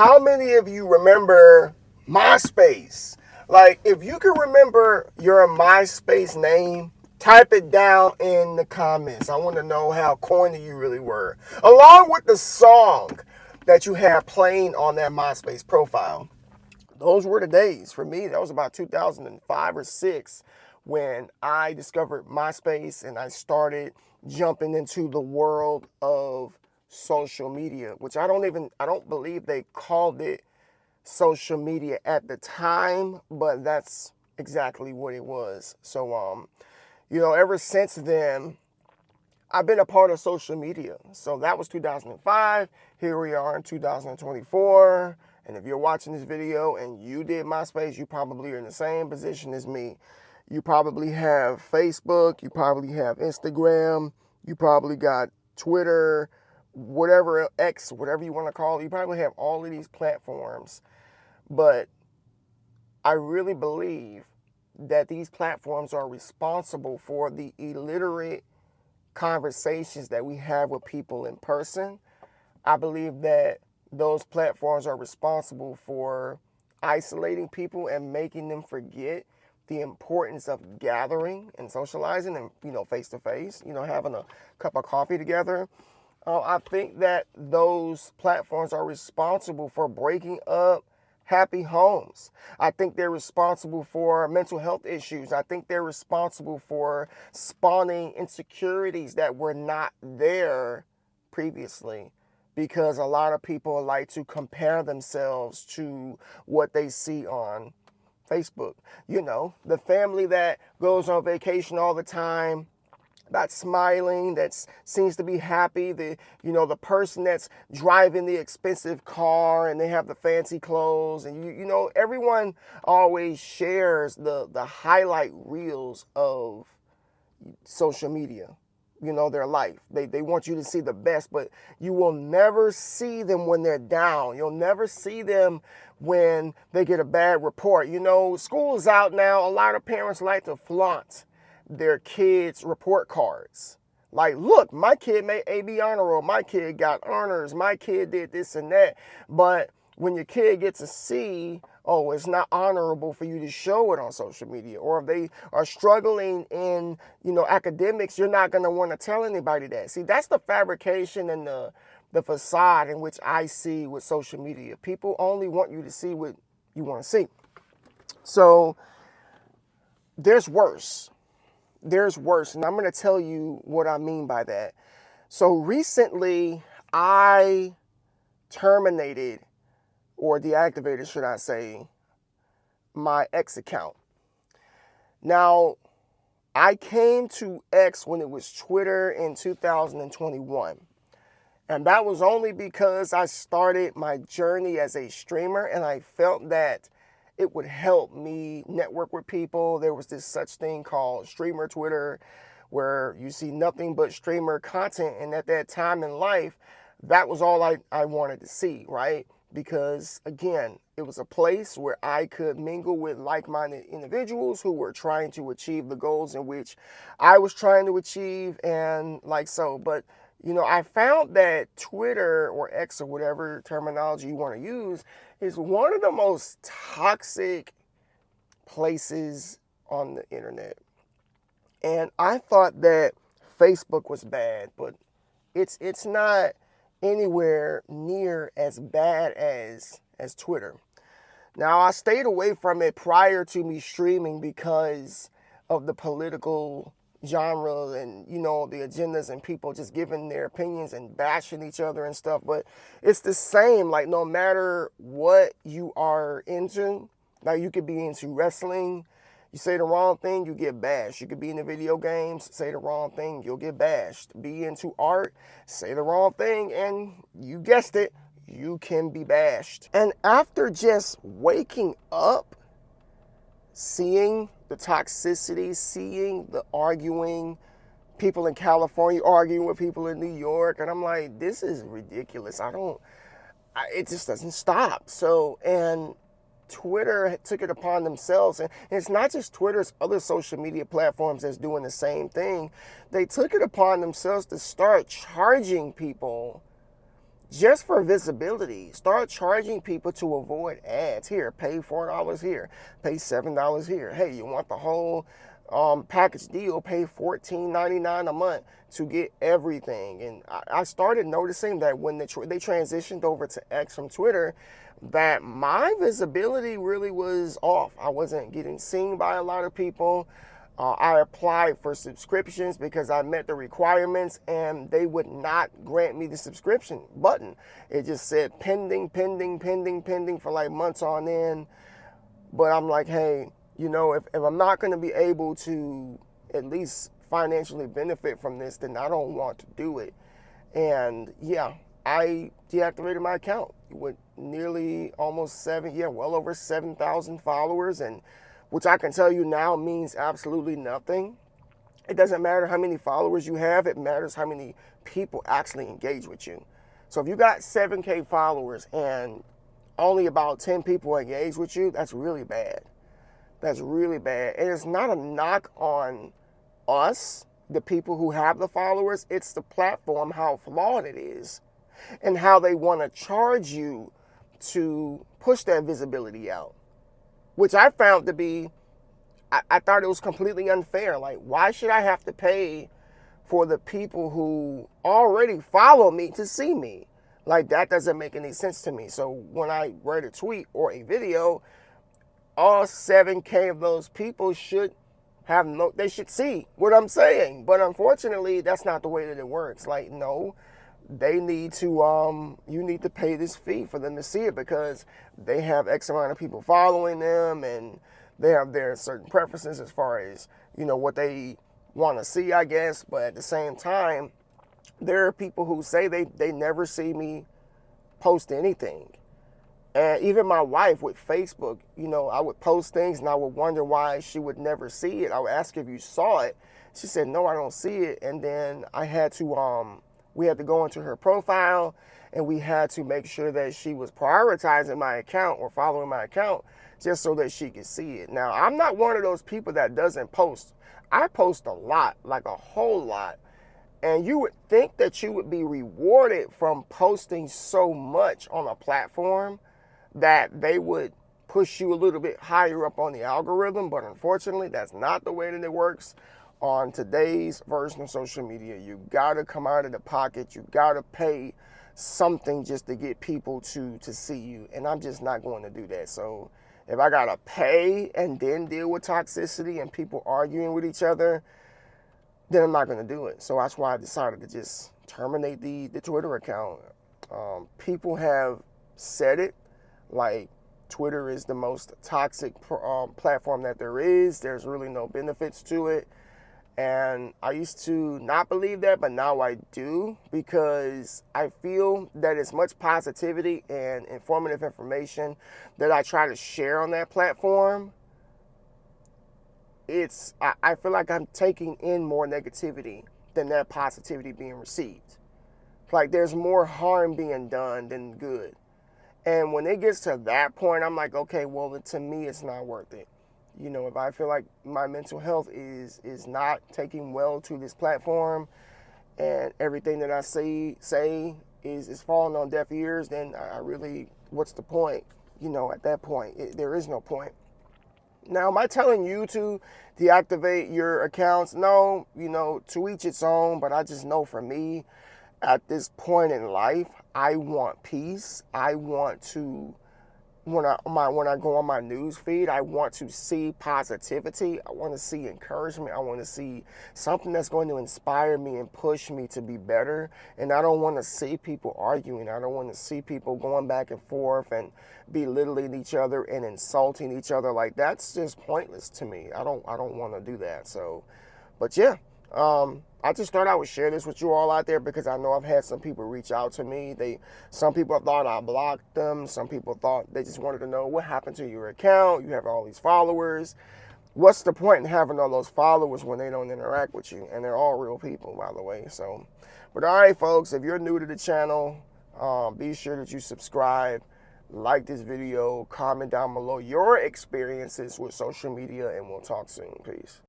How many of you remember MySpace? Like, if you can remember your MySpace name, type it down in the comments. I want to know how corny you really were. Along with the song that you had playing on that MySpace profile. Those were the days for me. That was about 2005 or 6 when I discovered MySpace and I started jumping into the world of social media, which I don't believe they called it social media at the time, but that's exactly what it was. So ever since then, I've been a part of social media. So that was 2005. Here we are in 2024. And if you're watching this video and you did MySpace, you probably are in the same position as me. You probably have Facebook, you probably have Instagram, you probably got Twitter, whatever, X, whatever you want to call it. You probably have all of these platforms. But I really believe that these platforms are responsible for the illiterate conversations that we have with people in person. I believe that those platforms are responsible for isolating people and making them forget the importance of gathering and socializing and, face to face, having a cup of coffee together. I think that those platforms are responsible for breaking up happy homes. I think they're responsible for mental health issues. I think they're responsible for spawning insecurities that were not there previously, because a lot of people like to compare themselves to what they see on Facebook. The family that goes on vacation all the time, that's smiling, that seems to be happy, the person that's driving the expensive car and they have the fancy clothes, and everyone always shares the highlight reels of social media, their life. They want you to see the best, but you will never see them when they're down. You'll never see them when they get a bad report. School's out now. A lot of parents like to flaunt their kids' report cards. Like, look, my kid made AB honor roll, my kid got honors, my kid did this and that. But when your kid gets a C, oh, it's not honorable for you to show it on social media. Or if they are struggling in, academics, you're not going to want to tell anybody that. See, that's the fabrication and the facade in which I see with social media. People only want you to see what you want to see. So there's worse. And I'm going to tell you what I mean by that. So recently, I terminated, or deactivated, should I say, my X account. Now, I came to X when it was Twitter in 2021. And that was only because I started my journey as a streamer, and I felt that it would help me network with people. There was this such thing called streamer Twitter, where you see nothing but streamer content. And at that time in life, that was all I wanted to see, right? Because, again, it was a place where I could mingle with like-minded individuals who were trying to achieve the goals in which I was trying to achieve, and like so. But I found that Twitter, or X, or whatever terminology you want to use, is one of the most toxic places on the internet. And I thought that Facebook was bad, but it's not anywhere near as bad as Twitter. Now, I stayed away from it prior to me streaming because of the political genre and, the agendas and people just giving their opinions and bashing each other and stuff. But it's the same, like, no matter what you are into, like, you could be into wrestling, you say the wrong thing, you get bashed. You could be into video games, say the wrong thing, you'll get bashed. Be into art, say the wrong thing, and you guessed it, you can be bashed. And after just waking up, seeing the toxicity, seeing the arguing, people in California arguing with people in New York, and I'm like, this is ridiculous. It just doesn't stop. So, and Twitter took it upon themselves, and it's not just Twitter, it's other social media platforms that's doing the same thing. They took it upon themselves to start charging people just for visibility. Start charging people to avoid ads. Here, pay $4 here, pay $7 here. Hey, you want the whole package deal, pay $14.99 a month to get everything. And I started noticing that when they transitioned over to X from Twitter, that my visibility really was off. I wasn't getting seen by a lot of people. I applied for subscriptions because I met the requirements, and they would not grant me the subscription button. It just said pending, pending, pending, pending for like months on end. But I'm like, hey, you know, if I'm not going to be able to at least financially benefit from this, then I don't want to do it. And yeah, I deactivated my account with nearly almost well over 7,000 followers, and which I can tell you now means absolutely nothing. It doesn't matter how many followers you have, it matters how many people actually engage with you. So if you got 7K followers and only about 10 people engage with you, that's really bad. That's really bad. And it's not a knock on us, the people who have the followers, it's the platform, how flawed it is, and how they want to charge you to push that visibility out, which I found to be, I thought it was completely unfair. Like, why should I have to pay for the people who already follow me to see me? Like, that doesn't make any sense to me. So when I write a tweet or a video, all 7K of those people should they should see what I'm saying. But unfortunately, that's not the way that it works. Like, no, they need to, you need to pay this fee for them to see it, because they have X amount of people following them, and they have their certain preferences as far as, you know, what they want to see, I guess. But at the same time, there are people who say they never see me post anything. And even my wife with Facebook, you know, I would post things and I would wonder why she would never see it. I would ask her if you saw it. She said, no, I don't see it. And then I had to, we had to go into her profile, and we had to make sure that she was prioritizing my account or following my account just so that she could see it. Now, I'm not one of those people that doesn't post. I post a lot, like a whole lot. And you would think that you would be rewarded from posting so much on a platform, that they would push you a little bit higher up on the algorithm. But unfortunately, that's not the way that it works on today's version of social media. You gotta come out of the pocket. You gotta pay something just to get people to see you. And I'm just not going to do that. So if I gotta pay and then deal with toxicity and people arguing with each other, then I'm not gonna do it. So that's why I decided to just terminate the Twitter account. People have said it, like, Twitter is the most toxic platform that there is. There's really no benefits to it. And I used to not believe that, but now I do, because I feel that as much positivity and informative information that I try to share on that platform, I feel like I'm taking in more negativity than that positivity being received. Like, there's more harm being done than good. And when it gets to that point, I'm like, okay, well, to me, it's not worth it. You know, if I feel like my mental health is not taking well to this platform, and everything that I say is falling on deaf ears, then I really, what's the point? You know, at that point, there is no point. Now, am I telling you to deactivate your accounts? No, you know, to each its own, but I just know for me, at this point in life, I want peace. I want to, when I go on my news feed, I want to see positivity. I want to see encouragement. I want to see something that's going to inspire me and push me to be better. And I don't want to see people arguing. I don't want to see people going back and forth and belittling each other and insulting each other. Like, that's just pointless to me. I don't want to do that. So, but yeah. I just thought I would share this with you all out there, because I know I've had some people reach out to me. Some people thought I blocked them. Some people thought they just wanted to know what happened to your account. You have all these followers. What's the point in having all those followers when they don't interact with you? And they're all real people, by the way. So, but all right, folks, if you're new to the channel, be sure that you subscribe, like this video, comment down below your experiences with social media, and we'll talk soon. Peace.